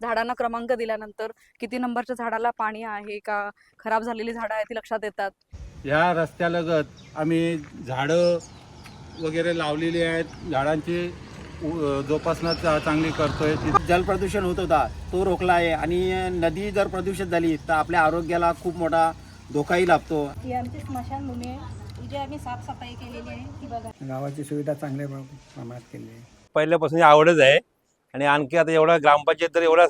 झाडांना क्रमांक दिल्यानंतर किती नंबरच्या झाडाला पाणी आहे का, खराब झालेली झाडं आहेत ती लक्षात येतात. या रस्त्यालगत आम्ही झाडं वगैरे लावलेली आहेत. झाडांची जोपासना चांगली करतोय. जलप्रदूषण होत होता तो रोखला आहे आणि नदी जर प्रदूषित झाली तर आपल्या आरोग्याला खूप मोठा धोकाही लाभतो. ही आमची स्मशानभूमी आहे, जे आम्ही साफसफाई केलेली आहे ती बघा. गावाची सुविधा चांगल्या प्रमाणात केली आहे. पहिल्यापासून आवडच आहे आणि आणखी आता एवढा ग्रामपंचायत जर एवढा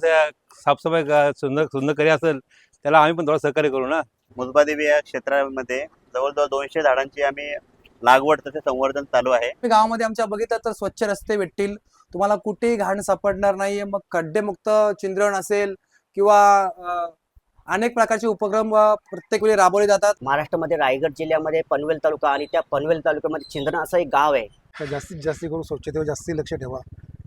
साफसफाई सुंदर करी असेल त्याला आम्ही पण थोडं सहकार्य करू ना. मुजबादेवी या क्षेत्रामध्ये जवळजवळ 200 झाडांची आम्ही लागवड तसे संवर्धन चालू आहे. गावामध्ये आमच्या बघितलं तर स्वच्छ रस्ते भेटतील, तुम्हाला कुठेही घाण सापडणार नाहीये. मग खड्डेमुक्त चिंद्रण असेल किंवा अनेक प्रकारचे उपक्रम प्रत्येक वेळी राबवले जातात. महाराष्ट्रामध्ये रायगड जिल्ह्यामध्ये पनवेल तालुका आणि त्या पनवेल तालुक्यामध्ये चिंद्रण असं एक गाव आहे. तर जास्तीत जास्त करून स्वच्छतेवर जास्ती लक्ष ठेवा.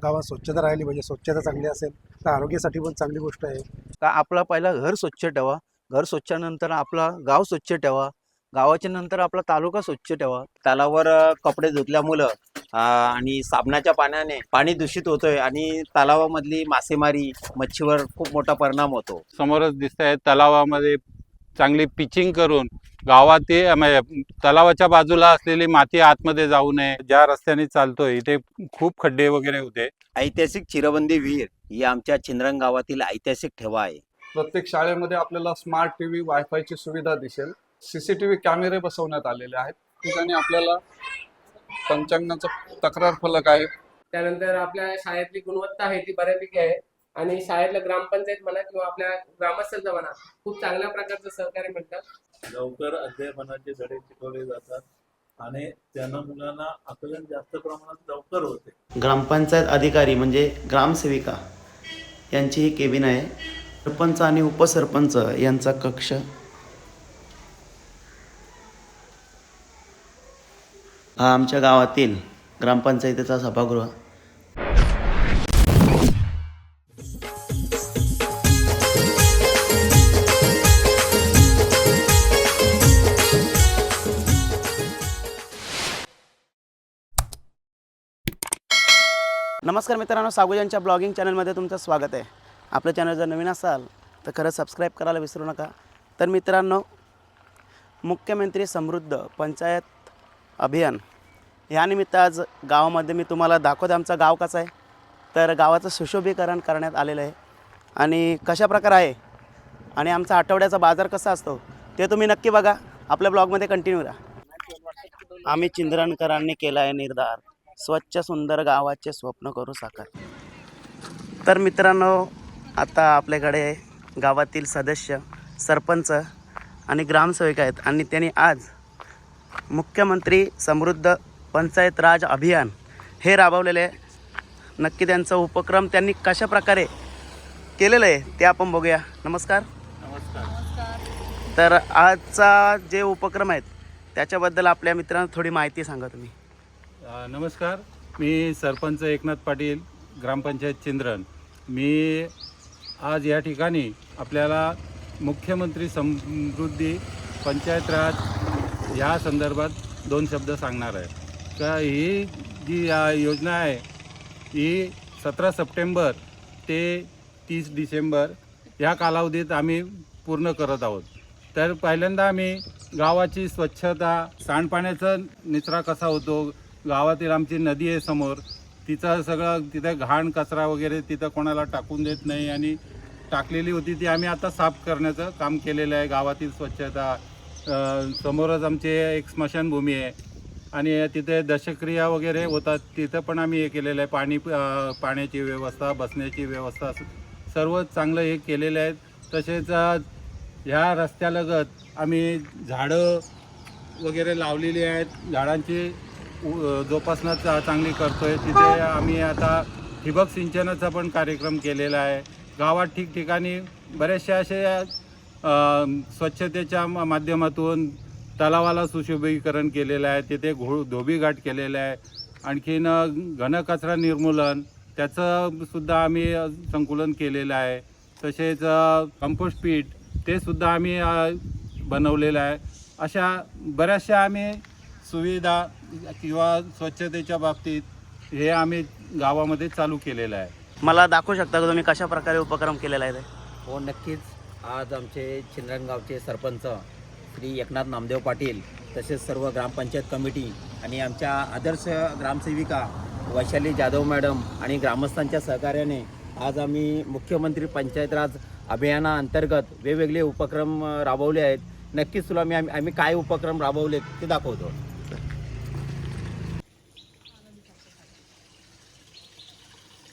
गावात स्वच्छता राहिली पाहिजे. स्वच्छता चांगली असेल तर आरोग्यासाठी पण चांगली गोष्ट आहे. का आपला पहिला घर स्वच्छ ठेवा, घर स्वच्छानंतर आपला गाव स्वच्छ ठेवा, गावाच्या नंतर आपला तालुका स्वच्छ ठेवा. तलावावर कपडे धुतल्यामुळं आणि साबणाच्या पाण्याने पाणी दूषित होतोय आणि तलावामधली मासेमारी मच्छीवर खूप मोठा परिणाम होतो. समोरच दिसत आहे तलावामध्ये चांगली पिचिंग करून गावात तलावाच्या बाजूला असलेली माती आतमध्ये जाऊ नये. ज्या रस्त्याने चालतोय इथे खूप खड्डे वगैरे होते. ऐतिहासिक चिरबंदी विहीर ही आमच्या चिंद्रण गावातील ऐतिहासिक ठेवा आहे. प्रत्येक शाळेमध्ये आपल्याला स्मार्ट टीव्ही, वायफायची सुविधा दिसेल. CCTV कॅमेरे बसवण्यात आलेले आहेत. ठिकाणी आपल्याला पंचांगाचा तक्रार फलक आहे. त्यानंतर आपल्या शाळेतली गुणवत्ता आहे ती बऱ्यापैकी आहे आणि शाळेतल्या ग्रामपंचायत म्हणा किंवा आपल्या ग्रामस्थांचा म्हणा खूप चांगल्या प्रकारचं सहकार्य मिळतं. लवकर अध्यापनाचे धडे शिकवले जातात आणि त्यांना मुलांना आकलन जास्त प्रमाणात लवकर होते. ग्रामपंचायत अधिकारी म्हणजे ग्रामसेविका यांची ही केबिन आहे. सरपंच आणि उपसरपंच यांचा कक्ष. हा आमच्या गावातील ग्रामपंचायतीचा सभागृह. नमस्कार मित्रांनो, सागुजांच्या ब्लॉगिंग चॅनलमध्ये तुमचं स्वागत आहे. आपलं चॅनल जर नवीन असाल तर खरंच सबस्क्राईब करायला विसरू नका. तर मित्रांनो, मुख्यमंत्री समृद्ध पंचायत अभियान यानिमित्त आज गावामध्ये मी तुम्हाला दाखवते आमचं गाव कसं आहे. तर गावाचं सुशोभीकरण करण्यात आलेलं आहे आणि कशा प्रकारे आहे आणि आमचा आठवड्याचा बाजार कसा असतो ते तुम्ही नक्की बघा. आपल्या ब्लॉगमध्ये कंटिन्यू राहा. आम्ही चिंद्रणकरांनी केला आहे निर्धार, स्वच्छ सुंदर गावाचे स्वप्न करू साकार. तर मित्रांनो, आता आपल्याकडे गावातील सदस्य, सरपंच आणि ग्रामसेवक आहेत आणि त्यांनी आज मुख्यमंत्री समृद्ध पंचायत राज अभियान हे राबवलेले आहे. नक्की त्यांचा उपक्रम त्यांनी कशा प्रकारे केलेलं आहे ते आपण बघूया. नमस्कार. तर आजचा जे उपक्रम आहेत त्याच्याबद्दल आपल्या मित्रांना थोडी माहिती सांगा तुम्ही. नमस्कार, मी सरपंच एकनाथ पाटील, ग्रामपंचायत चिंद्रण. मी आज या ठिकाणी आपल्याला मुख्यमंत्री समृद्धी पंचायत राज या संदर्भात 2 शब्द सांगणार आहे. का ही जी योजना आहे ही 17 सप्टेंबर ते 30 डिसेंबर या कालावधीत आम्ही पूर्ण करत आहोत. तर पहिल्यांदा आम्ही गावाची स्वच्छता, सांडपाण्याचा निचरा कसा होतो, गावातील आमची नदी आहे समोर, तिचं सगळं तिथं घाण कचरा वगैरे तिथं कोणाला टाकून देत नाही आणि टाकलेली होती ती आम्ही आता साफ करण्याचं काम केलेलं आहे. गावातील स्वच्छता, समोरच आमची एक स्मशानभूमी आहे आणि तिथे दशक्रिया वगैरे होतात, तिथं पण आम्ही हे केलेलं आहे. पाण्याची व्यवस्था, बसण्याची व्यवस्था सर्व चांगलं हे केलेलं आहे. तसेच ह्या रस्त्यालगत आम्ही झाडं वगैरे लावलेली आहेत. झाडांची जोपासना चांगली करतोय. तिथे आम्ही आता ठिबक सिंचनाचा पण कार्यक्रम केलेला आहे. गावात ठिकठिकाणी बरेचसे असे स्वच्छतेच्या माध्यमातून तलावाला सुशोभीकरण केलेलं आहे. तिथे धोबीघाट केलेला आहे. आणखीन घनकचरा निर्मूलन त्याचं सुद्धा आम्ही संकुलन केलेलं आहे. तसेच कंपोस्ट पीठ ते सुद्धा आम्ही बनवलेलं आहे. अशा बऱ्याचशा आम्ही सुविधा किंवा स्वच्छतेच्या बाबतीत हे आम्ही गावामध्ये चालू केलेलं आहे. मला दाखवू शकता का तुम्ही कशा प्रकारे उपक्रम केलेला आहे ते? हो नक्कीच. आज आमचे चिंद्रण गावचे सरपंच श्री एकनाथ नामदेव पाटील तसेच सर्व ग्रामपंचायत कमिटी आणि आमच्या आदर्श ग्रामसेविका वैशाली जाधव मॅडम आणि ग्रामस्थांच्या सहकार्याने आज आम्ही मुख्यमंत्री पंचायत राज अभियानाअंतर्गत वेगवेगळे उपक्रम राबवले आहेत. नक्कीच तुला आम्ही काय उपक्रम राबवले ते दाखवतो.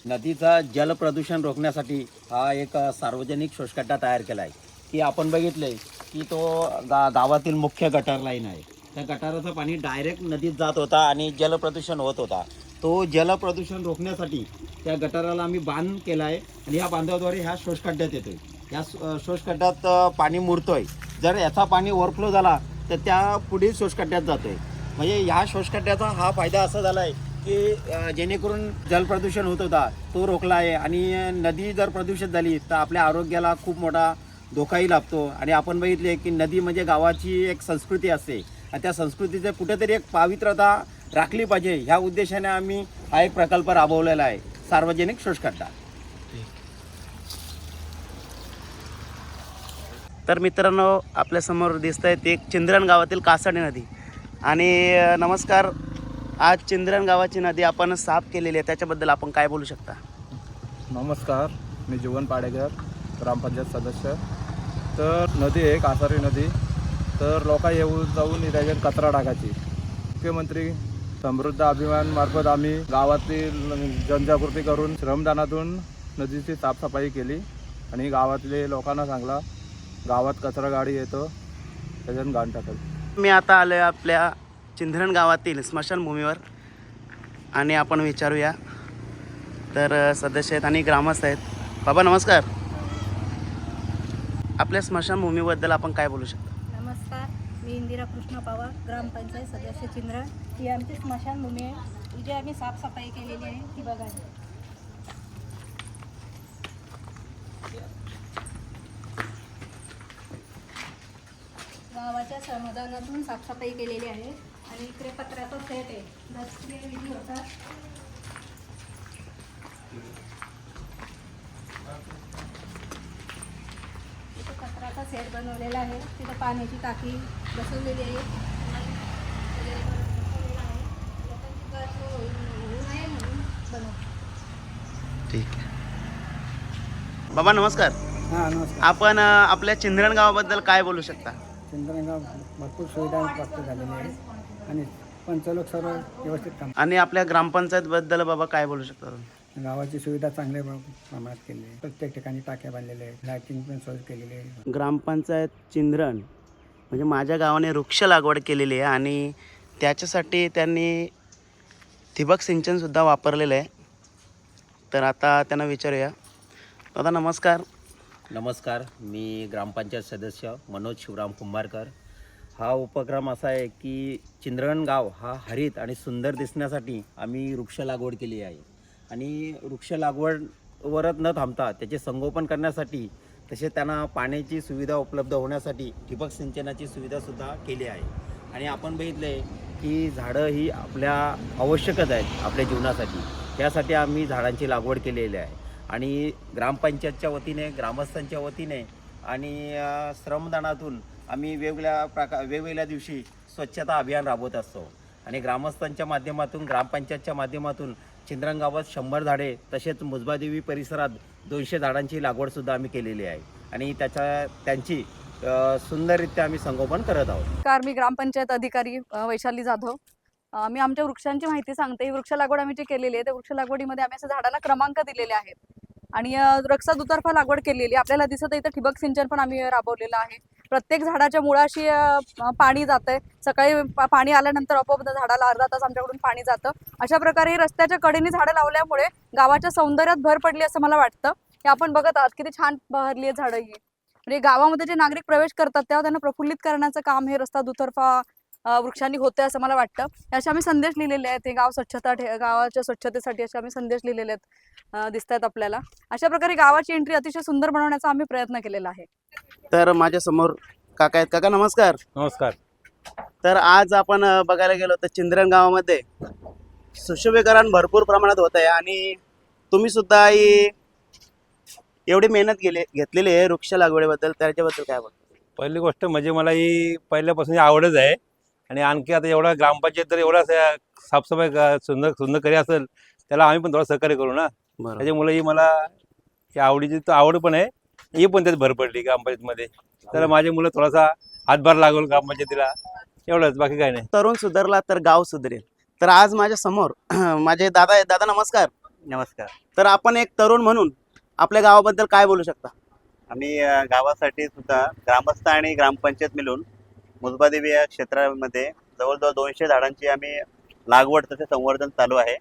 नदीचा जलप्रदूषण रोखण्यासाठी हा एक सार्वजनिक शोषखड्डा तयार केला आहे की आपण बघितलं आहे की तो गावातील मुख्य गटार लाईन आहे. त्या गटाराचं पाणी डायरेक्ट नदीत जात होता आणि जलप्रदूषण होत होता. तो जलप्रदूषण रोखण्यासाठी त्या गटाराला आम्ही बांध केला आहे आणि या बांधाद्वारे ह्या शोषखड्ड्यात येतोय. या शोषखड्ड्यात पाणी मुरतोय. जर याचा पाणी ओव्हरफ्लो झाला तर त्या पुढील शोषखड्ड्यात जातोय. म्हणजे ह्या शोषखड्ड्याचा हा फायदा असा झाला आहे की जेणेकरून जलप्रदूषण होत होता तो रोखला आहे आणि नदी जर प्रदूषित झाली तर आपल्या आरोग्याला खूप मोठा धोकाही लाभतो. आणि आपण बघितले की नदी म्हणजे गावाची एक संस्कृती असते आणि त्या संस्कृतीचं कुठेतरी एक पावित्रता राखली पाहिजे ह्या उद्देशाने आम्ही हा एक प्रकल्प राबवलेला आहे, सार्वजनिक शोषखड्डा. तर मित्रांनो, आपल्यासमोर दिसत आहे ते चिंद्रण गावातील कासाडी नदी. आणि नमस्कार, आज चिंद्रण गावाची नदी आपण साफ केलेली आहे, त्याच्याबद्दल आपण काय बोलू शकता? नमस्कार, मी जीवन पाडेकर, ग्रामपंचायत सदस्य. तर नदी आहे कासारी नदी. तर लोक येऊन जाऊन त्याच्यात कचरा टाकायची. मुख्यमंत्री समृद्ध अभियानामार्फत आम्ही गावातील जनजागृती करून श्रमदानातून नदीची साफसफाई केली आणि गावातले लोकांना सांगला गावात कचरा गाडी येतो त्याच्यात घाण टाकायची. मी आता आलो आहे आपल्या चिंद्रण गावातील स्मशानभूमीवर आणि आपण विचारूया. तर सदस्य आहेत आणि ग्रामस्थ आहेत. बाबा नमस्कार, आपल्या स्मशानभूमीबद्दल आपण काय बोलू शकता? नमस्कार, मी इंदिरा कृष्ण पवार, ग्रामपंचायत सदस्य चिंद्रण. ही आमची स्मशानभूमी आहे. जी आम्ही साफसफाई केलेली आहे ती बघा. गावाच्या समाधानातून साफसफाई केलेली आहे आणि इकडे पत्र्याचा सेट आहे. दसरे विधी होतात. इथे पत्र्याचा सेट बनवलेला आहे. तिथं पाण्याची टाकी बसवलेली आहे. लोकांची गैरसोय होऊ नये म्हणून बनवतो. ठीक आहे. बाबा नमस्कार. हां नमस्कार. आपण आपल्या चिंद्रण गावाबद्दल काय बोलू शकता? चिंद्रण गाव भरपूर सुविधा प्राप्त झालेल्या आहेत आणि पंचलोक सर्व व्यवस्थित काम. आणि आपल्या ग्रामपंचायतबद्दल बाबा काय बोलू शकता? गावाची सुविधा चांगल्या प्रमाणात केली आहे. प्रत्येक ठिकाणी टाक्या बांधलेल्या आहेत. लायटिंग पण सोय केलेली आहे. ग्रामपंचायत चिंद्रण म्हणजे माझ्या गावाने वृक्ष लागवड केलेली आहे आणि त्याच्यासाठी त्यांनी ठिबक सिंचनसुद्धा वापरलेलं आहे. तर आता त्यांना विचारूया. दादा नमस्कार. नमस्कार, मी ग्रामपंचायत सदस्य मनोज शिवराम कुंभारकर. हा उपक्रम असा आहे की चिंद्रण गाव हा हरित आणि सुंदर दिसण्यासाठी आम्ही वृक्ष लागवड केली आहे. आणि वृक्ष लागवडवरच न थांबता त्याचे संगोपन करण्यासाठी तसेच त्यांना पाण्याची सुविधा उपलब्ध होण्यासाठी ठिबक सिंचनाची सुविधासुद्धा केली आहे. आणि आपण बघितलं आहे की झाडं ही आपल्या आवश्यकच आहेत आपल्या जीवनासाठी. त्यासाठी आम्ही झाडांची लागवड केलेली आहे. आणि ग्रामपंचायतच्या वतीने, ग्रामस्थांच्या वतीने आणि श्रमदानातून आम्ही वेगवेगळ्या दिवशी स्वच्छता अभियान राबवत असतो. आणि ग्रामस्थांच्या माध्यमातून, ग्रामपंचायतच्या माध्यमातून चिंद्रण गावात 100 झाडे तसेच मुजबादेवी परिसरात 200 झाडांची लागवडसुद्धा आम्ही केलेली आहे. आणि त्यांची सुंदररित्या आम्ही संगोपन करत आहोत. मी ग्रामपंचायत अधिकारी वैशाली जाधव. मी आमच्या वृक्षांची माहिती सांगते. ही वृक्ष लागवड आम्ही जी केलेली आहे त्या वृक्ष लागवडीमध्ये आम्ही असं झाडांना क्रमांक दिलेले आहेत आणि वृक्षा दुतर्फा लागवड केलेली. आपल्याला दिसत इथं ठिबक सिंचन पण आम्ही राबवलेलं आहे. प्रत्येक झाडाच्या मुळाशी पाणी जातंय. सकाळी पाणी आल्यानंतर आपोआप झाडाला अर्धा तास आमच्याकडून पाणी जातं. अशा प्रकारे रस्त्याच्या कडेने झाडं लावल्यामुळे गावाच्या सौंदर्यात भर पडली असं मला वाटतं. हे आपण बघत आहात किती छान बहरली आहे झाडं ही. म्हणजे गावामध्ये जे नागरिक प्रवेश करतात तेव्हा त्यांना प्रफुल्लित करण्याचं काम हे रस्ता दुतर्फा वृक्षांनी होते असं मला वाटतं. असे आम्ही संदेश लिहिलेले आहेत. हे गावाच्या स्वच्छतेसाठी असे आम्ही संदेश लिहिलेले आहेत, दिसत आहेत आपल्याला. अशा प्रकारे गावाची एंट्री अतिशय सुंदर बनवण्याचा आम्ही प्रयत्न केलेला आहे. तर माझ्यासमोर काका आहेत. काका नमस्कार. नमस्कार. तर आज आपण बघायला गेलो तर चिंद्रण गावामध्ये सुशोभीकरण भरपूर प्रमाणात होत आहे आणि तुम्ही सुद्धा एवढी मेहनत घेतलेली आहे वृक्ष लागवडीबद्दल, त्याच्याबद्दल काय बोलता? पहिली गोष्ट म्हणजे मला ही पहिल्यापासून आवडच आहे आणि आणखी आता एवढा ग्रामपंचायत जर एवढा साफसफाई सुंदर करी असेल त्याला आम्ही पण थोडं सहकार्य करू ना. बरोबर. त्याच्यामुळे ही मला ही आवडीची तर आवड पण आहे, ही पण त्यात भर पडली ग्रामपंचायतमध्ये. तर माझे मुलं थोडासा हातभार लागेल ग्रामपंचायतीला, एवढंच, बाकी काय नाही. तरुण सुधारला तर गाव सुधरेल. तर आज माझ्या समोर माझे दादा आहेत. दादा नमस्कार. नमस्कार. तर आपण एक तरुण म्हणून आपल्या गावाबद्दल काय बोलू शकता? आम्ही गावासाठी सुद्धा ग्रामस्थ आणि ग्रामपंचायत मिळून मुजबादेवी या क्षेत्रामध्ये जवळजवळ 200 झाडांची आम्ही लागवड तसे संवर्धन चालू आहे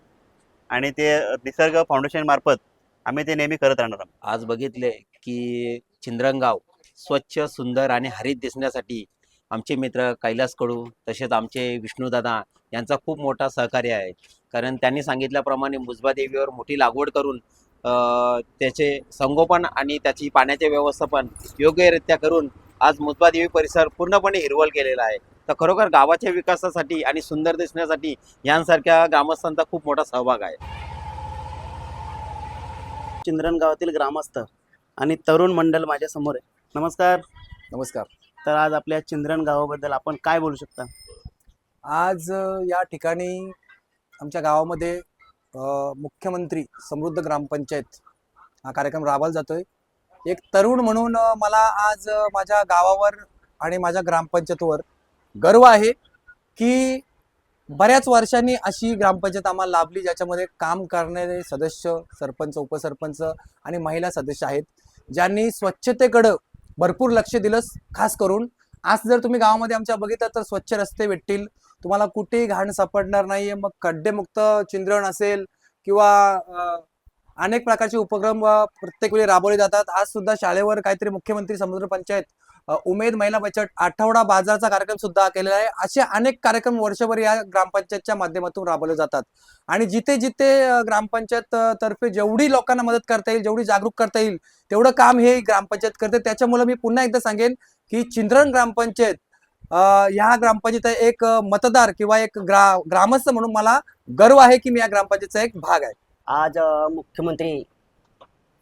आणि ते निसर्ग फाउंडेशन मार्फत आम्ही ते नेहमी करत राहणार आहोत. आज बघितले की चिंद्रणगाव स्वच्छ, सुंदर आणि हरित दिसण्यासाठी आमचे मित्र कैलास कडू तसेच आमचे विष्णुदादा यांचा खूप मोठा सहकार्य आहे. कारण त्यांनी सांगितल्याप्रमाणे मुजबादेवीवर मोठी लागवड करून त्याचे संगोपन आणि त्याची पाण्याचे व्यवस्थापन योग्यरित्या करून आज मुजबादेवी परिसर पूर्णपणे हिरवळ केलेला आहे. तर खरोखर गावाच्या विकासासाठी आणि सुंदर दिसण्यासाठी यांसारख्या ग्रामस्थांचा खूप मोठा सहभाग आहे. चिंद्रण गावातील ग्रामस्थ आणि तरुण मंडळ माझ्या समोर आहे. नमस्कार. नमस्कार. तर आज आपल्या चिंद्रण गावाबद्दल आपण काय बोलू शकता? आज या ठिकाणी आमच्या गावामध्ये मुख्यमंत्री समृद्ध ग्रामपंचायत हा कार्यक्रम राबवला जातोय. एक तरुण म्हणून मला आज माझ्या गावावर आणि माझ्या ग्रामपंचायतीवर गर्व आहे की बऱ्याच वर्षांनी अशी ग्रामपंचायत आम्हाला लाभली ज्याच्यामध्ये काम करणारे सदस्य, सरपंच, उपसरपंच आणि महिला सदस्य आहेत, ज्यांनी स्वच्छतेकडं भरपूर लक्ष दिलं. खास करून आज जर तुम्ही गावामध्ये आमच्या बघितलं तर स्वच्छ रस्ते भेटतील, तुम्हाला कुठेही घाण सापडणार नाहीये. मग खड्डेमुक्त चिंद्रण असेल किंवा अनेक प्रकारचे उपक्रम प्रत्येक वेळी राबवले जातात. आज सुद्धा शाळेवर काहीतरी मुख्यमंत्री समृद्ध पंचायत उमेद महिला बचत आठवडा बाजारचा कार्यक्रम सुद्धा केलेला आहे. असे अनेक कार्यक्रम वर्षभर या ग्रामपंचायतच्या माध्यमातून राबवले जातात आणि जिथे जिथे ग्रामपंचायत तर्फे जेवढी लोकांना मदत करता येईल, जेवढी जागरूक करता येईल तेवढं काम हे ग्रामपंचायत करते. त्याच्यामुळे मी पुन्हा एकदा सांगेन की चिंद्रण ग्रामपंचायत ह्या ग्रामपंचायत एक मतदार किंवा एक ग्रामस्थ म्हणून मला गर्व आहे की मी या ग्रामपंचायतचा एक भाग आहे. आज मुख्यमंत्री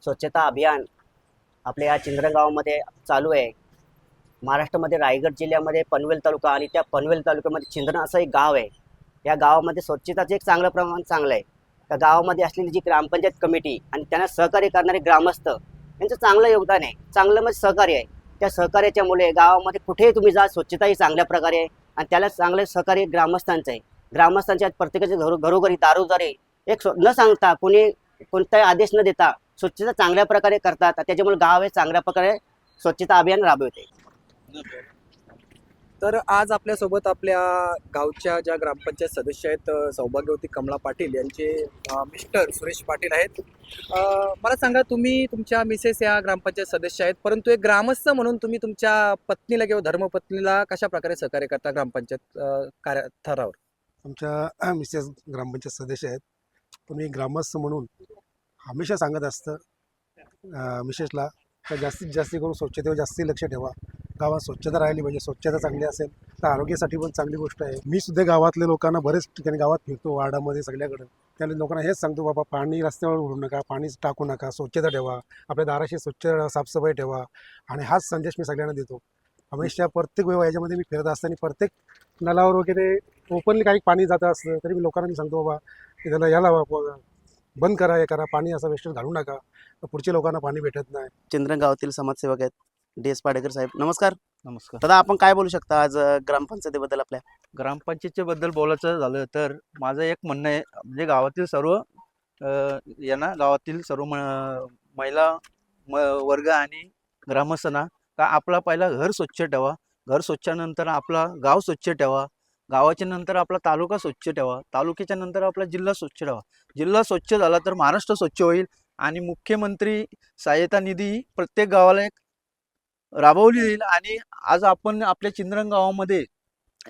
स्वच्छता अभियान आपल्या या चिंद्रण गावामध्ये चालू आहे. महाराष्ट्रामध्ये रायगड जिल्ह्यामध्ये पनवेल तालुका आणि त्या पनवेल तालुक्यामध्ये चिंद्रण असं एक गाव आहे. या गावामध्ये स्वच्छताचं एक चांगलं प्रमाण चांगलं आहे. त्या गावामध्ये असलेली जी ग्रामपंचायत कमिटी आणि त्यांना सहकार्य करणारे ग्रामस्थ यांचं चांगलं योगदान आहे, चांगलं म्हणजे सहकार्य आहे. त्या सहकार्याच्यामुळे गावामध्ये कुठेही तुम्ही जा स्वच्छताही चांगल्या प्रकारे आहे आणि त्याला चांगलं सहकार्य ग्रामस्थांचं आहे. ग्रामस्थांच्या प्रत्येकाच्या घरोघरी दारोदारी एक न सांगता कोणताही आदेश न देता स्वच्छता चांगल्या प्रकारे करतात. त्याच्यामुळे गाव हे चांगल्या प्रकारे स्वच्छता अभियान राबवते. तर आज आपल्यासोबत आपल्या गावच्या ज्या ग्रामपंचायत सदस्य आहेत सौभाग्यवती कमला पाटील यांचे मिस्टर सुरेश पाटील आहेत. मला सांगा, तुम्ही तुमच्या मिसेस या ग्रामपंचायत सदस्य आहेत, परंतु एक ग्रामस्थ म्हणून तुम्ही तुमच्या पत्नीला किंवा धर्मपत्नीला कशा प्रकारे सहकार्य करता ग्रामपंचायत थरावर? आमच्या मिसेस ग्रामपंचायत सदस्य आहेत, पण मी ग्रामस्थ म्हणून हमेशा सांगत असतं मिसेसला तर जास्तीत जास्त करून स्वच्छतेवर जास्ती लक्ष ठेवा. गावात स्वच्छता राहिली पाहिजे. स्वच्छता चांगली असेल तर आरोग्यासाठी पण चांगली गोष्ट आहे. मी सुद्धा गावातल्या लोकांना बरेच ठिकाणी गावात फिरतो, वार्डामध्ये सगळ्याकडे. त्या लोकांना हेच सांगतो, बाबा पाणी रस्त्यावर उडू नका, पाणी टाकू नका, स्वच्छता ठेवा, आपल्या दाराशी स्वच्छ साफसफाई ठेवा. आणि हाच संदेश मी सगळ्यांना देतो. हमेशा प्रत्येक वेळा याच्यामध्ये मी फिरत असताना प्रत्येक नलावर वगैरे ओपनली काही पाणी जातं असतं तरी मी लोकांना सांगतो, बाबा त्याला याला बंद करा, हे करा, पाणी असं वेस्टेज घालू नका, तर पुढच्या लोकांना पाणी भेटत नाही. चिंद्रण गावातील समाजसेवक आहेत DS पाडेकर साहेब. नमस्कार. नमस्कार. दादा, आपण काय बोलू शकता आज ग्रामपंचायतीबद्दल? आपल्या ग्रामपंचायतीच्या बद्दल बोलायचं झालं तर माझं एक म्हणणं आहे, म्हणजे गावातील सर्व गावातील सर्व महिला वर्ग आणि ग्रामस्थांना का आपला पहिला घर स्वच्छ ठेवा, घर स्वच्छानंतर आपला गाव स्वच्छ ठेवा, गावाच्या नंतर आपला तालुका स्वच्छ ठेवा, तालुक्याच्या नंतर आपला जिल्हा स्वच्छ ठेवा. जिल्हा स्वच्छ झाला तर महाराष्ट्र स्वच्छ होईल. आणि मुख्यमंत्री सहायता निधी प्रत्येक गावाला एक राबवली जाईल. आणि आज आपण आपल्या चिंद्रण गावामध्ये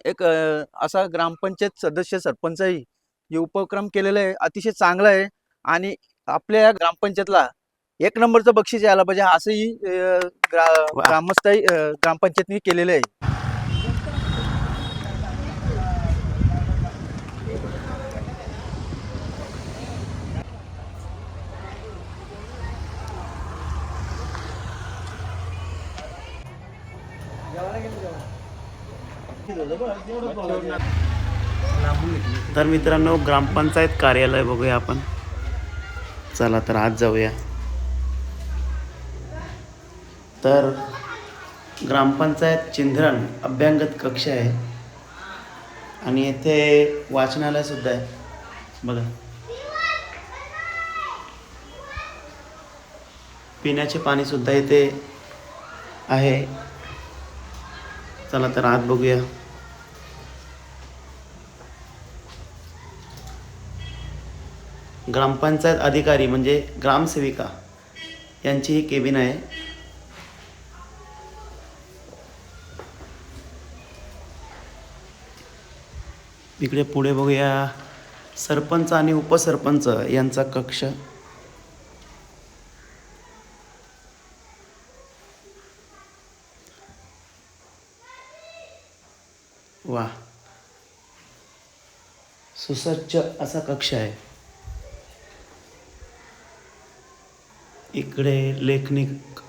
एक असा ग्रामपंचायत सदस्य सरपंचही जे उपक्रम केलेला आहे अतिशय चांगला आहे. आणि आपल्या या ग्रामपंचायतला 1 नंबरचं बक्षीस यायला पाहिजे असंही ग्रामस्थही ग्रामपंचायतनी केलेलं आहे. तर मित्रांनो, ग्रामपंचायत कार्यालय बघूया आपण. चला तर आज जाऊया. तर ग्रामपंचायत चिंधरण अभ्यांगत कक्ष आहे आणि येथे वाचनालय सुद्धा आहे बघा. पिण्याचे पाणी सुद्धा इथे आहे. चला तर आत बघूया. ग्रामपंचायत अधिकारी म्हणजे ग्रामसेविका यांची ही केबिन आहे. इकडे पुढे बघूया सरपंच आणि उपसरपंच यांचा कक्ष. वा, सुसज्ज असा कक्ष आहे. इकडे लेखनिक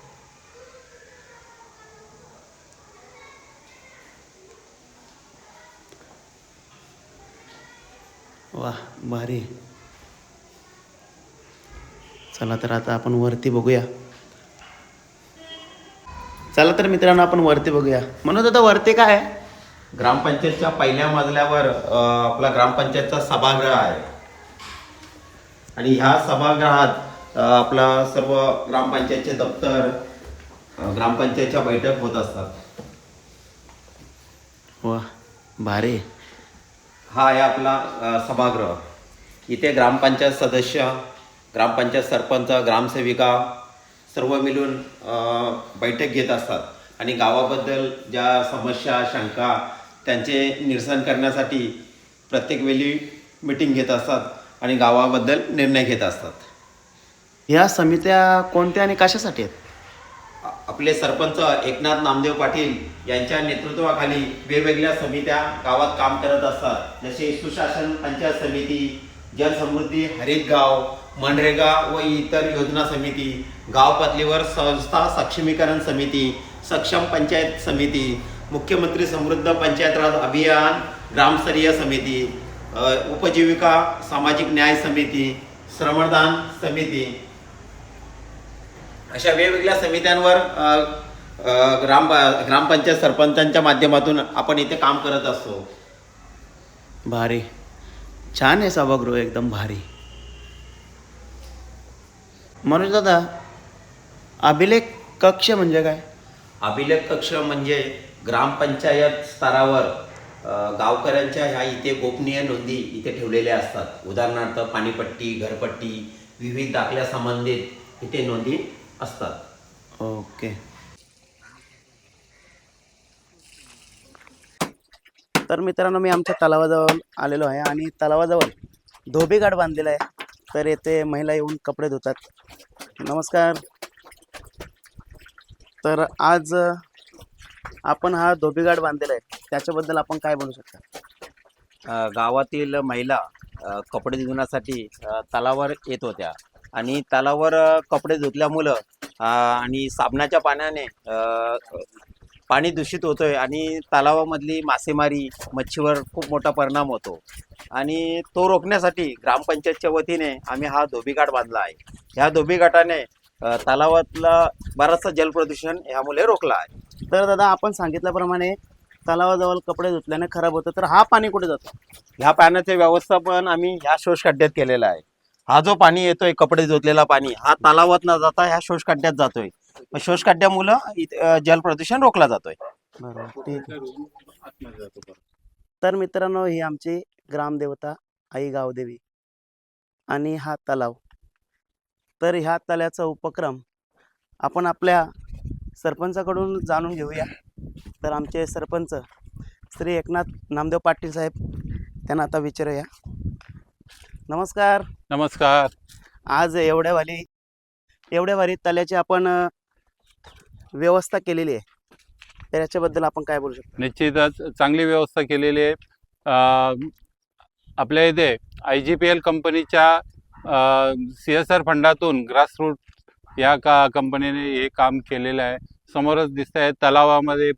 वा, भारी. चला तर आता आपण वरती बघूया. चला तर मित्रांनो, आपण वरती बघूया. म्हणून आता वरती काय आहे? ग्रामपंचायतच्या पहिल्या मजल्यावर आपला ग्रामपंचायतचा सभागृह आहे आणि ह्या सभागृहात आपला सर्व ग्रामपंचायतचे दप्तर, ग्रामपंचायतच्या बैठक होत असतात. वा, भारी. हा आहे आपला सभागृह. इथे ग्रामपंचायत सदस्य, ग्रामपंचायत सरपंच, ग्रामसेविका सर्व मिळून बैठक घेत असतात आणि गावाबद्दल ज्या समस्या, शंका त्यांचे निरसन करण्यासाठी प्रत्येक वेळी मीटिंग घेत असतात आणि गावाबद्दल निर्णय घेत असतात. या समित्या कोणत्या आणि कशासाठी आहेत? आपले सरपंच एकनाथ नामदेव पाटील यांच्या नेतृत्वाखाली वेगवेगळ्या समित्या गावात काम करत असतात. जसे सुशासन पंचायत समिती, जलसमृद्धी हरित गाव, मनरेगा व इतर योजना समिती, गाव पातळीवर संस्था सक्षमीकरण समिती, सक्षम पंचायत समिती, मुख्यमंत्री समृद्ध पंचायत राज अभियान ग्रामस्तरीय समिती, उपजीविका सामाजिक न्याय समिती, श्रमदान समिती, अशा वेगवेगळ्या समित्यांवर ग्रामपंचायत सरपंचांच्या माध्यमातून आपण इथे काम करत असतो. भारी, छान आहे सभागृह, एकदम भारी. मनोज दादा, अभिलेख कक्ष म्हणजे काय? अभिलेख कक्ष म्हणजे ग्रामपंचायत स्तरावर गावकऱ्यांच्या ह्या इथे गोपनीय नोंदी इथे ठेवलेल्या असतात. उदाहरणार्थ पाणीपट्टी, घरपट्टी, विविध दाखल्या संबंधित इथे नोंदी असतात. ओके. तर मित्रांनो, मी आमच्या तलावाजवळ आलेलो आहे आणि तलावाजवळ धोबीघाट बांधलेला आहे. तर येथे महिला येऊन कपडे धुतात. नमस्कार. तर आज आपण हा धोबीघाट बांधलेला आहे, त्याच्याबद्दल आपण काय बोलू शकता? गावातील महिला कपडे धुण्यासाठी तलावावर येत होत्या आणि तलावावर कपडे धुतल्यामुळं आणि साबणाच्या पाण्याने पाणी दूषित होतोय आणि तलावामधली मासेमारी, मच्छीवर खूप मोठा परिणाम होतो आणि तो रोखण्यासाठी ग्रामपंचायतच्या वतीने आम्ही हा धोबीघाट बांधला आहे. ह्या धोबीघाटाने तलावातला बराचसा जलप्रदूषण ह्यामुळे रोखला आहे. तर दादा, आपण सांगितल्याप्रमाणे तलावाजवळ कपडे धुतल्याने खराब होतं, तर हा पाणी कुठे जातो? ह्या पाण्याचे व्यवस्थापन आम्ही ह्या शोषखड्ड्यात केलेलं आहे. हा जो पाणी येतोय कपडे धुतलेला पाणी, हा तलावात न जाता ह्या शोषखड्ड्यात जातोय. शोषखड्ड्यामुळं जलप्रदूषण रोखला जातोय. बरोबर, ठीक आहे. तर मित्रांनो, ही आमची ग्रामदेवता आई गावदेवी आणि हा तलाव. तर ह्या तलावाचा उपक्रम आपण आपल्या सरपंचाकडून जाणून घेऊया. तर आमचे सरपंच श्री एकनाथ नामदेव पाटील साहेब, त्यांना आता विचारूया. नमस्कार. नमस्कार. आज एवढ्या भारी तल्याची आपण व्यवस्था केलेली आहे, तर याच्याबद्दल आपण काय बोलू शकतो? निश्चितच चांगली व्यवस्था केलेली आहे. आपल्या इथे IGPL कंपनीच्या CSR फंडातून ग्रासरूट या कंपनीने हे काम केलेलं आहे. समोरच दिसत आहे तलावामध्ये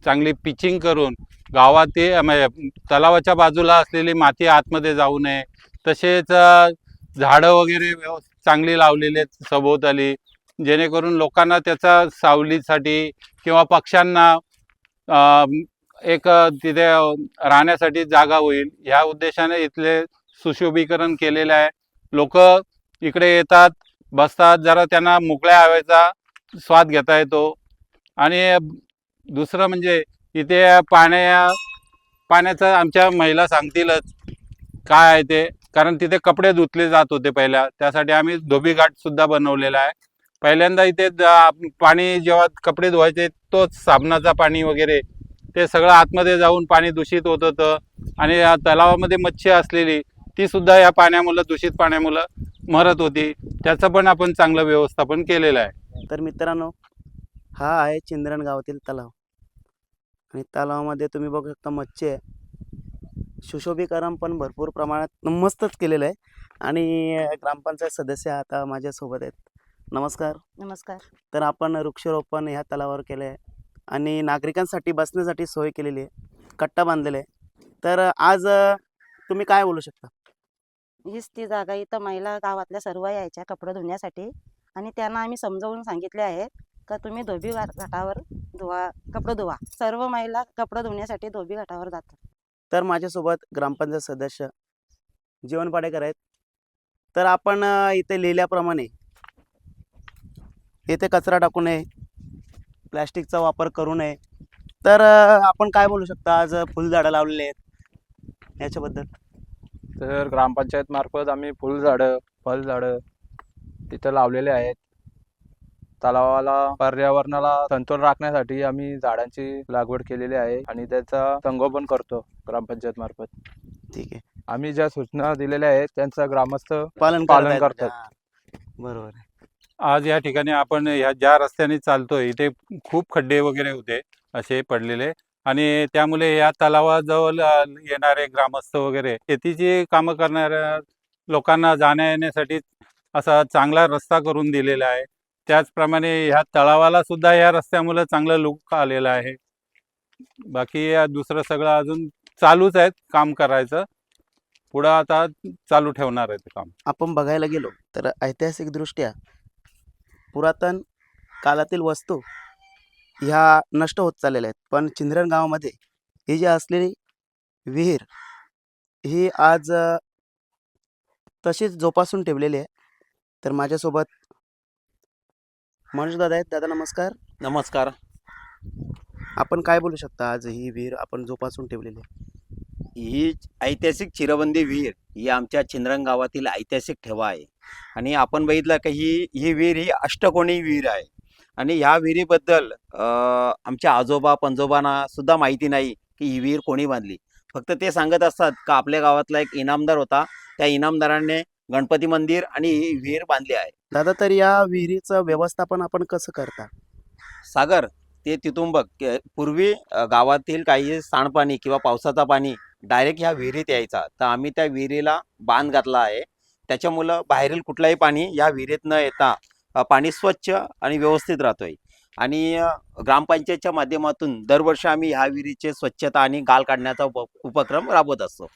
चांगली पिचिंग करून गावातील म्हणजे तलावाच्या बाजूला असलेली माती आतमध्ये जाऊ नये. तसेच झाडं वगैरे चांगली लावलेली आहेत सभोवताली, जेणेकरून लोकांना त्याचा सावलीसाठी किंवा पक्ष्यांना एक तिथे राहण्यासाठी जागा होईल ह्या उद्देशाने इथले सुशोभीकरण केलेले आहे. लोक इकडे येतात, बसतात, जरा त्यांना मोकळ्या हवेचा स्वाद घेता येतो. आणि दुसरं म्हणजे इथे पाण्याचं आमच्या महिला सांगतीलच काय आहे ते, कारण तिथे कपडे धुतले जात होते पहिल्या, त्यासाठी आम्ही धोबी घाटसुद्धा बनवलेला आहे. पहिल्यांदा इथे पाणी जेव्हा कपडे धुवायचे तोच साबणाचा पाणी वगैरे ते सगळं आतमध्ये जाऊन पाणी दूषित होत होतं. आणि या तलावामध्ये मच्छी असलेली ती सुद्धा या पाण्यामुळं, दूषित पाण्यामुळं मरत होती. त्याचं पण आपण चांगलं व्यवस्थापन केलेलं आहे. तर मित्रांनो, हा आहे चिंद्रण गावातील तलाव आणि तलावामध्ये तुम्ही बघू शकता मच्छी आहे. सुशोभीकरण पण भरपूर प्रमाणात मस्तच केलेलं आहे. आणि ग्रामपंचायत सदस्य आता माझ्यासोबत आहेत. नमस्कार. नमस्कार. तर आपण वृक्षारोपण ह्या तलावावर केलं आहे आणि नागरिकांसाठी बसण्यासाठी सोय केलेली आहे, कट्टा बांधलेला आहे. तर आज तुम्ही काय बोलू शकता? हीच ती जागा, इथं महिला गावातल्या सर्व यायच्या कपडे धुण्यासाठी आणि त्यांना आम्ही समजावून सांगितले आहेत का तुम्ही धोबी घाटावर कपडे धुवा. सर्व महिला कपडे धुण्यासाठी धोबी घाटावर जातात. तर माझ्यासोबत ग्रामपंचायत सदस्य जीवन पाडेकर आहेत. तर आपण इथे लिहिल्याप्रमाणे इथे कचरा टाकू नये, प्लॅस्टिकचा वापर करू नये. तर आपण काय बोलू शकता? आज फुलझाडं लावलेली आहेत याच्याबद्दल. तर ग्रामपंचायत मार्फत आम्ही फुलझाडं, फळझाडं तिथं लावलेले आहेत. तलावाला, पर्यावरणाला समतोल राखण्यासाठी आम्ही झाडांची लागवड केलेली आहे आणि त्याचा संगोपन करतो ग्रामपंचायत मार्फत. ठीक आहे. आम्ही ज्या सूचना दिलेल्या आहेत त्यांचं ग्रामस्थ पालन करतात. बरोबर आहे. आज या ठिकाणी आपण ज्या रस्त्याने चालतोय इथे खूप खड्डे वगैरे होते असे पडलेले, आणि त्यामुळे या तलावाजवळ येणारे ग्रामस्थ वगैरे शेतीची कामं करणाऱ्या लोकांना जाण्या येण्यासाठी असा चांगला रस्ता करून दिलेला आहे. त्याचप्रमाणे ह्या तलावाला सुद्धा या रस्त्यामुळे चांगलं लुक आलेलं आहे. बाकी दुसरं सगळं अजून चालूच आहे काम करायचं, पुढं आता चालू ठेवणार आहे ते काम. आपण बघायला गेलो तर ऐतिहासिकदृष्ट्या पुरातन काळातील वस्तू ह्या नष्ट होत चाललेल्या आहेत. पण चिंद्रण गावामध्ये ही जी असलेली विहीर ही आज तशीच जोपासून ठेवलेली आहे. तर माझ्यासोबत मनोज दादा आहेत. दादा नमस्कार. नमस्कार. आपण काय बोलू शकता? आज ही विहीर आपण जोपासून ठेवलेली आहे. ही ऐतिहासिक चिरबंदी विहीर ही आमच्या चिंद्रण गावातील ऐतिहासिक ठेवा आहे. आणि आपण बघितलं की ही विहीर ही अष्टकोनी विहीर आहे. आणि ह्या विहिरीबद्दल आमच्या आजोबा पंजोबांना सुद्धा माहिती नाही की ही विहीर कोणी बांधली. फक्त ते सांगत असतात का आपल्या गावातला एक इनामदार होता, त्या इनामदाराने गणपती मंदिर आणि ही विहीर बांधली आहे. दादा, तर या विहिरीचं व्यवस्थापन आपण कसं करता? सागर, ते तिथून बघ, पूर्वी गावातील काही सांडपाणी किंवा पावसाचा पाणी डायरेक्ट ह्या विहिरीत यायचा, तर आम्ही त्या विहिरीला बांध घातला आहे. त्याच्यामुळं बाहेरील कुठलाही पाणी या विहिरीत न येता पाणी स्वच्छ आणि व्यवस्थित राहतोय. आणि ग्रामपंचायतच्या माध्यमातून दरवर्षी आम्ही ह्या विहिरीचे स्वच्छता आणि गाळ काढण्याचा उपक्रम राबवत असतो.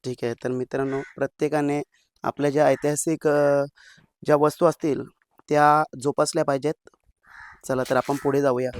ठीक आहे. तर मित्रांनो, प्रत्येकाने आपल्या ज्या ऐतिहासिक ज्या वस्तू असतील त्या जोपासल्या पाहिजेत. चला तर आपण पुढे जाऊया.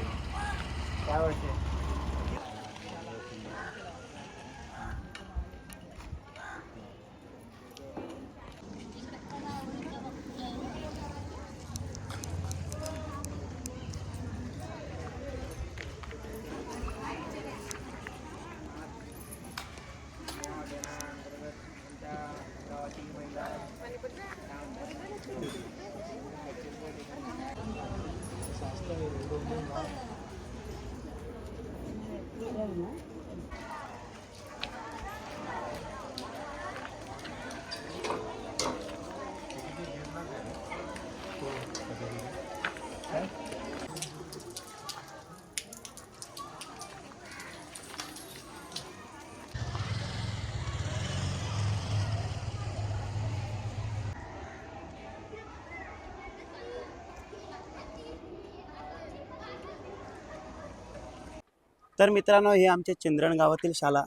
तर मित्रांनो, हे आमचे चिंद्रण गावातील शाळा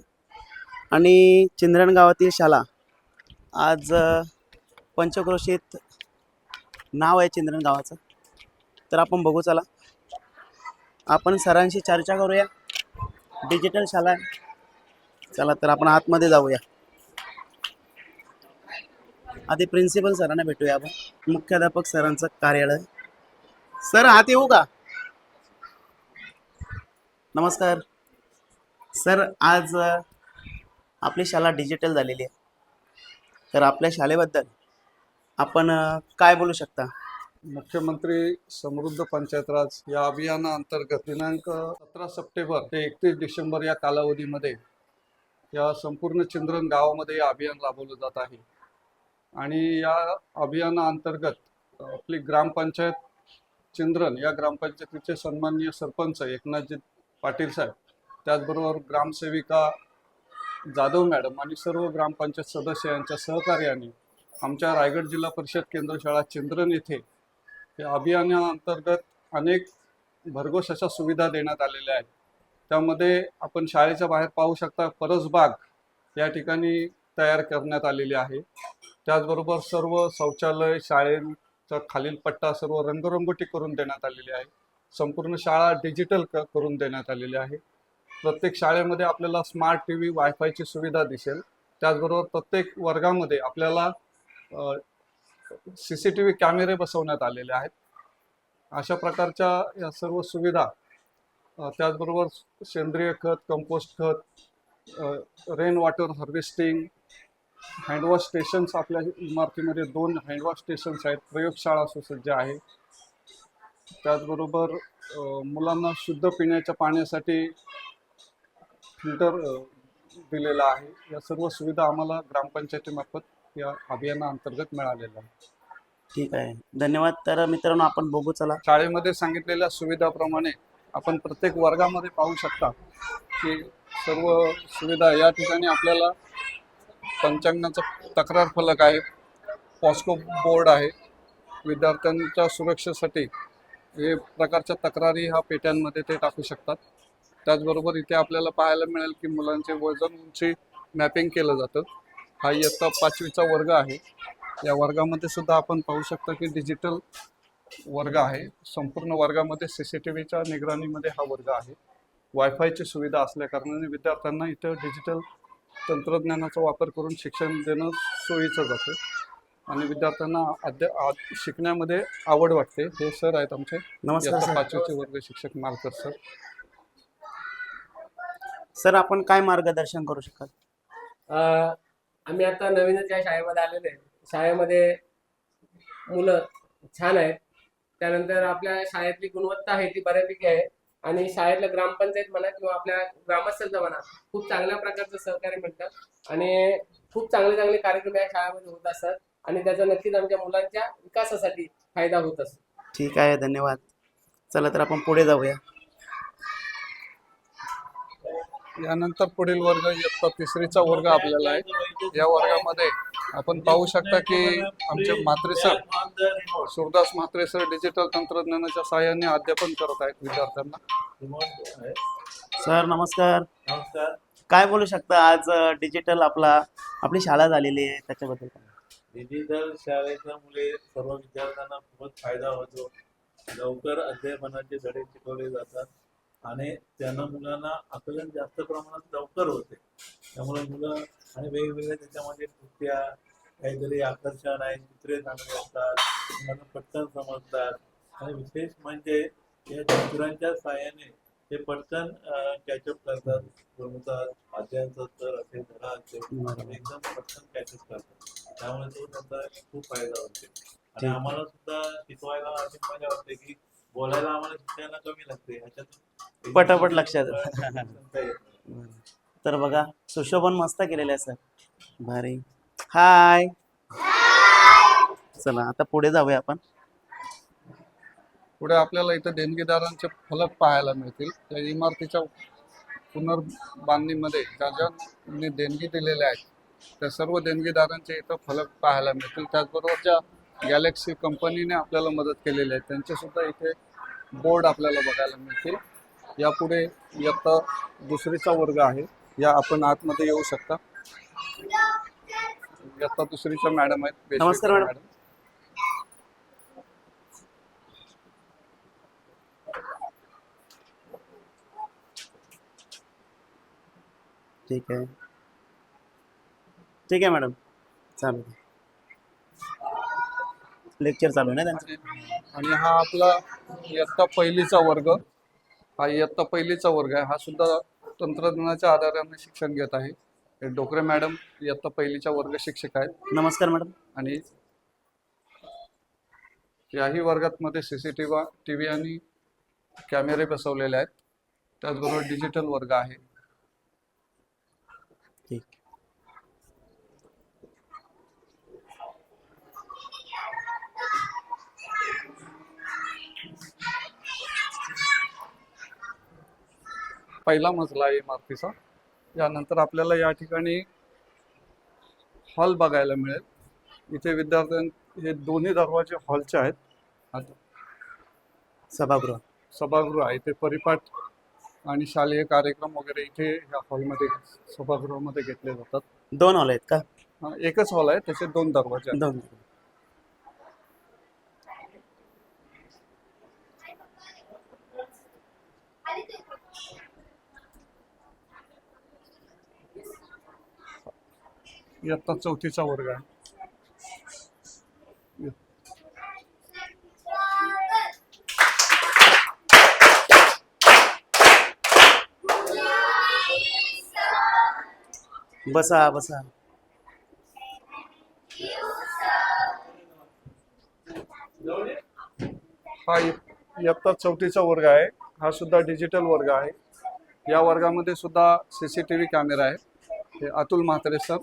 आणि चिंद्रण गावातील शाळा आज पंचक्रोशीत नाव आहे चिंद्रण गावाचं. तर आपण बघू, चला आपण सरांशी चर्चा करूया. डिजिटल शाळा आहे. चला तर आपण आतमध्ये जाऊया. आधी प्रिन्सिपल सरांना भेटूया आपण. मुख्याध्यापक सरांचं कार्यालय. सर आत येऊ का? नमस्कार सर. आज आपली शाळा डिजिटल झालेली आहे, तर आपल्या शाळेबद्दल आपण काय बोलू शकता? मुख्यमंत्री समृद्ध पंचायत राज या अभियानाअंतर्गत दिनांक 17 सप्टेंबर ते 31 डिसेंबर या कालावधीमध्ये या संपूर्ण चिंद्रण गावामध्ये हे अभियान राबवलं जात आहे. आणि या अभियानाअंतर्गत आपली ग्रामपंचायत चिंद्रण या ग्रामपंचायतीचे सन्माननीय सरपंच एकनाथजी पाटील साहेब, त्याचबरोबर ग्रामसेविका जाधव मॅडम आणि सर्व ग्रामपंचायत सदस्य यांच्या सहकार्याने आमच्या रायगड जिल्हा परिषद केंद्र शाळा चिंद्रण येथे या अभियानाअंतर्गत अनेक भरघोस अशा सुविधा देण्यात आलेल्या आहेत. त्यामध्ये आपण शाळेच्या बाहेर पाहू शकता, परसबाग या ठिकाणी तयार करण्यात आलेली आहे. त्याचबरोबर सर्व शौचालय, शाळेचा खालील पट्टा सर्व रंगरंगोटी करून देण्यात आलेली आहे. संपूर्ण शाळा डिजिटल करून देण्यात आलेली आहे. प्रत्येक शाळेमध्ये आपल्याला स्मार्ट TV, वायफायची सुविधा दिसेल. त्याचबरोबर प्रत्येक वर्गामध्ये आपल्याला CCTV कॅमेरे बसवण्यात आलेले आहेत. अशा प्रकारच्या या सर्व सुविधा, त्याचबरोबर सेंद्रिय खत, कंपोस्ट खत, rain water harvesting, handwash stations, आपल्या इमारतीमध्ये 2 हँडवॉश स्टेशन्स आहेत. प्रयोगशाळा सुसज्ज आहे. त्याचबरोबर मुलांना शुद्ध पिण्याच्या पाण्यासाठी फिल्टर दिलेला आहे. या सर्व सुविधा आम्हाला ग्रामपंचायतीमार्फत या अभियानाअंतर्गत मिळालेल्या आहेत. ठीक आहे, धन्यवाद. तर मित्रांनो, आपण बघू, चला. शाळेमध्ये सांगितलेल्या सुविधाप्रमाणे आपण प्रत्येक वर्गामध्ये पाहू शकता की सर्व सुविधा या ठिकाणी आपल्याला पंचांगणाचा तक्रार फलक आहे, पॉस्को बोर्ड आहे. विद्यार्थ्यांच्या सुरक्षेसाठी हे प्रकारच्या तक्रारी ह्या पेट्यांमध्ये ते टाकू शकतात. त्याचबरोबर इथे आपल्याला पाहायला मिळेल की मुलांचे वजन, उंची मॅपिंग केलं जातं. हा इयत्ता 5वीचा वर्ग आहे. या वर्गामध्ये सुद्धा आपण पाहू शकता की डिजिटल वर्ग आहे. संपूर्ण वर्गामध्ये CCTVच्या निगराणीमध्ये हा वर्ग आहे. वायफायची सुविधा असल्याकारणाने विद्यार्थ्यांना इथं डिजिटल तंत्रज्ञानाचा वापर करून शिक्षण देणं सोयीचं जातं आणि विद्यार्थ्यांना शिकण्यामध्ये आवड वाटते. हे सर आहेत आमचे नमस्कार सर. 5वीचे वर्ग शिक्षक मालकर सर. सर, आपण काय मार्गदर्शन करू शकाल? आम्ही आता नवीनच या शाळेमध्ये आलेले आहे. शाळेमध्ये मुलं छान आहेत. त्यानंतर आपल्या शाळेतली गुणवत्ता आहे ती बऱ्यापैकी आहे आणि शाळेतलं ग्रामपंचायत म्हणा किंवा आपल्या ग्रामस्थांचं म्हणा खूप चांगल्या प्रकारचं सहकार्य मिळतं आणि खूप चांगले चांगले कार्यक्रम या शाळेमध्ये होत असतात आणि त्याचा नक्कीच आमच्या मुलांच्या विकासासाठी फायदा होत असतो. ठीक आहे, धन्यवाद. चला तर आपण पुढे जाऊया. यानंतर पुढील वर्ग इयत्ता 3रीचा वर्ग आपल्याला आहे. या वर्गामध्ये आपण पाहू शकता की आमचे Mhatre sir, Surdas Mhatre sir digital तंत्रज्ञानाच्या सहाय्याने अध्यापन करत आहेत विद्यार्थ्यांना. सर नमस्कार. नमस्कार. काय बोलू शकता? आज डिजिटल आपली शाळा झालेली आहे, त्याच्याबद्दल काय? डिजिटल शाळेच्यामुळे सर्व विद्यार्थ्यांना खूपच फायदा होतो. लवकर अध्यापनाचे धडे शिकवले जातात आणि त्यांना मुलांना आकलन जास्त प्रमाणात लवकर होते. त्यामुळे मुलं आणि वेगवेगळ्या त्याच्यामध्ये कृत्या, काहीतरी आकर्षण आहे, चित्रे चांगली असतात, मुलांना पटकन समजतात आणि विशेष म्हणजे या चित्रांच्या साहाय्याने ते पटकन कॅचअप करतात, बनवतात. अध्ययनाचा तर असेल, धडा असेल, एकदम पटकन कॅचअप करतात. त्यामुळे तो त्यांचा खूप फायदा होते आणि आम्हाला सुद्धा शिकवायला अशी मजा वाटते की बोलायला आम्हाला शिक्षणाला कमी लागते, ह्याच्यातून पटापट लक्षात. तर बघा, सुशोभन मस्त केलेलं आहे सर, भारी. हाय. चला आता पुढे जाऊया आपण. पुढे आपल्याला इथं देणगीदारांचे फलक पाहायला मिळतील. त्या इमारतीच्या पुनर्बांधणीमध्ये ज्या ज्यांनी देणगी दिलेल्या आहेत त्या सर्व देणगीदारांचे इथं फलक पाहायला मिळतील. त्याचबरोबर ज्या गॅलेक्सी कंपनीने आपल्याला मदत केलेली आहे त्यांचे सुद्धा इथे बोर्ड आपल्याला बघायला मिळतील. यापुढे इयत्ता दुसरीचा वर्ग आहे. या आपण आतमध्ये येऊ शकता. इयत्ता दुसरीच्या मॅडम आहेत. नमस्कार पेशवेकर मॅडम. ठीक आहे ठीक आहे मॅडम, चालू लेक्चर चालू आहे ना त्यांचं. आणि हा आपला इयत्ता पहिलीचा वर्ग, हा इयत्ता पहिलीचा वर्ग आहे. हा सुद्धा तंत्रज्ञानाच्या आधाराने शिक्षण घेत आहे. हे डोकरे मॅडम इयत्ता पहिलीच्या वर्ग शिक्षक आहेत. नमस्कार मॅडम. आणि याही वर्गात मध्ये CCTV आणि कॅमेरे बसवलेले आहेत. त्याचबरोबर डिजिटल वर्ग आहे. ठीक. पहिला मजला आहे इमारतीचा. यानंतर आपल्याला या ठिकाणी हॉल बघायला मिळेल. इथे हे दोन्ही दरवाजे हॉलचे आहेत. सभागृह आहे. इथे परिपाठ आणि शालेय कार्यक्रम वगैरे इथे ह्या हॉलमध्ये सभागृहामध्ये घेतले जातात. 2 हॉल आहेत का? एकच हॉल आहे, त्याचे 2 दरवाजे आहेत. 2. इयत्ता 4थीचा वर्ग आहे. बसा बसा. हा इयत्ता 4थीचा वर्ग आहे. हा सुद्धा डिजिटल वर्ग आहे. या वर्गामध्ये सुद्धा CCTV कॅमेरा आहे. हे अतुल म्हात्रे सर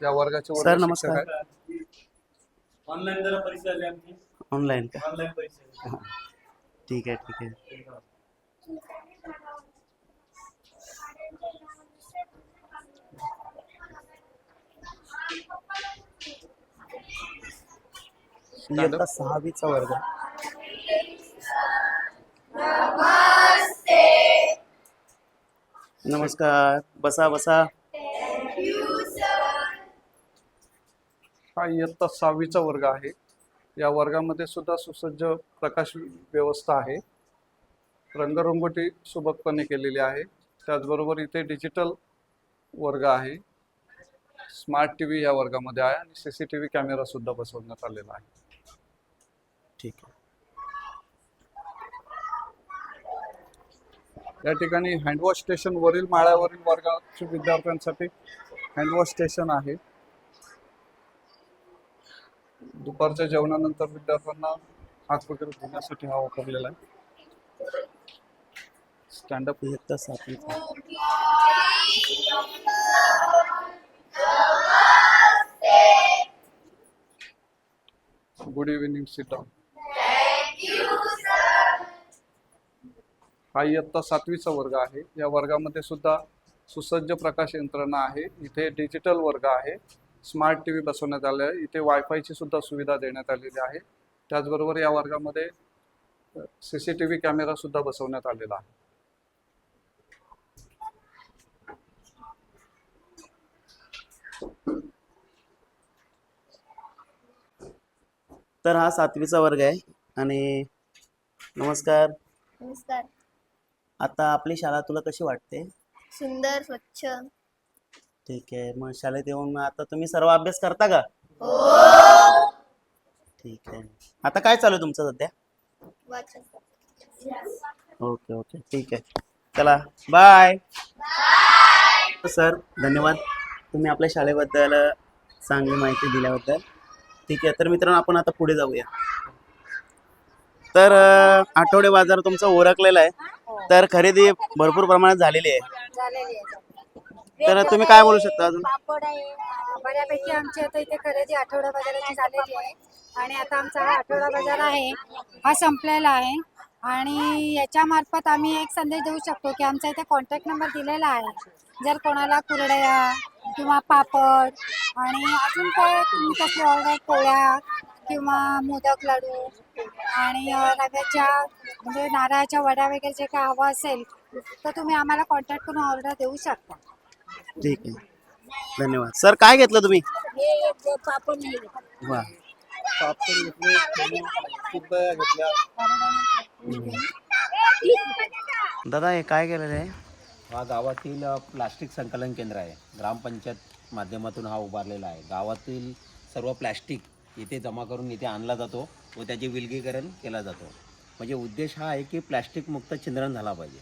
या वर्गाचे सर, वर्ग नमस्कार. शिक्षक आहेत. ऑनलाईन जरा परीक्षा झाली आमची. ऑनलाईन का? ऑनलाईन परीक्षा. हां. ठीक आहे ठीक आहे. इयत्ता 6वीचा वर्ग. नमस्कार. बसा बसा. हा इयत्ता 6वीचा वर्ग आहे. या वर्गामध्ये सुद्धा सुसज्ज प्रकाश व्यवस्था आहे. रंगरंगोटी सुबकपणे केलेली आहे. त्याचबरोबर इथे डिजिटल वर्ग आहे. स्मार्ट TV या वर्गामध्ये आहे आणि CCTV कॅमेरा सुद्धा बसवण्यात आलेला आहे. ठीक आहे. या ठिकाणी हँडवॉश स्टेशन वरील माळ्यावरील वर्गाच्या विद्यार्थ्यांसाठी हँडवॉश स्टेशन आहे. दुपारच्या जेवणानंतर विद्यार्थ्यांना हात वगैरे धुण्यासाठी हा वापरलेला आहे. स्टँडअप इयत्ता 7वीचा. Good evening, sit down. हा इयत्ता 7वीचा वर्ग आहे. या वर्गामध्ये सुद्धा सुसज्ज प्रकाश यंत्रणा आहे. इथे डिजिटल वर्ग आहे. स्मार्ट TV बसवण्यात आले आहे. इथे वायफायची सुद्धा सुविधा देण्यात आलेली आहे. त्याचबरोबर या वर्गामध्ये CCTV कॅमेरा सुद्धा बसवण्यात आलेला आहे. तर हा 7वीचा वर्ग आहे. आणि नमस्कार. नमस्कार. आता आपली शाळा तुला कशी वाटते? सुंदर, स्वच्छ. ठीक आहे. मग शाळेत येऊन आता तुम्ही सर्व अभ्यास करता का? हो. ठीक आहे. आता काय चालू आहे तुमचं सध्या? वाचन. ओके ओके ठीक आहे. चला बाय. सर धन्यवाद, तुम्ही आपल्या शाळेबद्दल चांगली माहिती दिल्याबद्दल. ठीक आहे. तर मित्रांनो, आपण आता पुढे जाऊया. तर आठवडे बाजार तुमचा ओळखलेला आहे. तर खरेदी भरपूर प्रमाणात झालेली आहे. तर तुम्ही काय बोलू शकता अजून? पापड आहे, बऱ्यापैकी आमच्या आता इथे खरेदी आठवडा बाजाराची झालेली आहे. आणि आता आमचा हा आठवडा बाजार आहे हा संपलेला आहे. आणि याच्यामार्फत आम्ही एक संदेश देऊ शकतो की आमचा इथे कॉन्टॅक्ट नंबर दिलेला आहे. जर कोणाला कुरडया किंवा पापड आणि अजून काय तुम्ही कसली ऑर्डर, पोळ्या किंवा मोदक लाडू आणि रव्याच्या म्हणजे नारळाच्या वड्या वगैरे जे काय हवं असेल तर तुम्ही आम्हाला कॉन्टॅक्ट करून ऑर्डर देऊ शकता. ठीक आहे, धन्यवाद. सर काय घेतलं तुम्ही? वा, दादा हे काय केलेलं आहे? हा गावातील प्लास्टिक संकलन केंद्र आहे. ग्रामपंचायत माध्यमातून हा उभारलेला आहे. गावातील सर्व प्लास्टिक इथे जमा करून इथे आणला जातो व त्याचे विलगीकरण केला जातो. म्हणजे उद्देश हा आहे की प्लास्टिक मुक्त चिंद्रण झाला पाहिजे.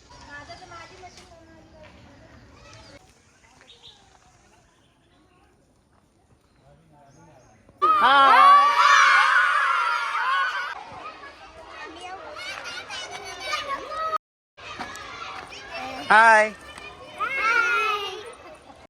हाय.